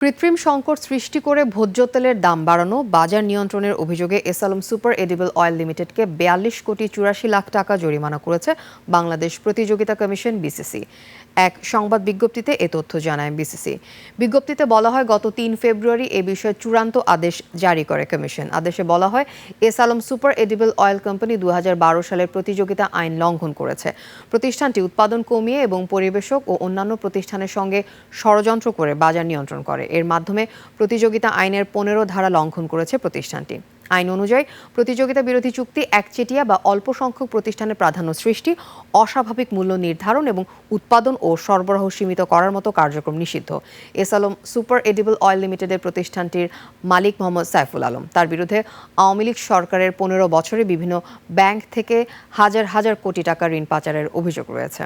কৃত্রিম সংকট সৃষ্টি করে ভোজ্য তেলের দাম বাড়ানো, বাজার নিয়ন্ত্রণের অভিযোগে এসালম সুপার এডিবল অয়েল লিমিটেডকে ৪২ কোটি ৮৪ লাখ টাকা জরিমানা করেছে বাংলাদেশ প্রতিযোগিতা কমিশন বিসিসি। এক সংবাদ বিজ্ঞপ্তিতে এ তথ্য জানায় বিসিসি। বিজ্ঞপ্তিতে বলা হয়, গত ৩ ফেব্রুয়ারি এ বিষয়ে চূড়ান্ত আদেশ জারি করে কমিশন। আদেশে বলা হয়, এসালম সুপার এডিবল অয়েল কোম্পানি ২০১২ সালের প্রতিযোগিতা আইন লঙ্ঘন করেছে। প্রতিষ্ঠানটি উৎপাদন কমিয়ে এবং পরিবেশক ও অন্যান্য প্রতিষ্ঠানের সঙ্গে ষড়যন্ত্র করে বাজার নিয়ন্ত্রণ করে। এর মাধ্যমে প্রতিযোগিতা আইনের ১৫ ধারা লঙ্ঘন করেছে প্রতিষ্ঠানটি। আইন অনুযায়ী প্রতিযোগিতা বিরোধী চুক্তি একচেটিয়া বা অল্প সংখ্যক প্রতিষ্ঠানের প্রাধান্য সৃষ্টি, অস্বাভাবিক মূল্য নির্ধারণ এবং উৎপাদন ও সরবরাহ সীমিত করার মতো কার্যক্রম নিষিদ্ধ। এসালম সুপার এডিবল অয়েল লিমিটেডের প্রতিষ্ঠানটির মালিক মোহাম্মদ সাইফুল আলম। তার বিরুদ্ধে আওয়ামী লীগ সরকারের ১৫ বছরে বিভিন্ন ব্যাংক থেকে হাজার হাজার কোটি টাকা ঋণ পাচারের অভিযোগ রয়েছে।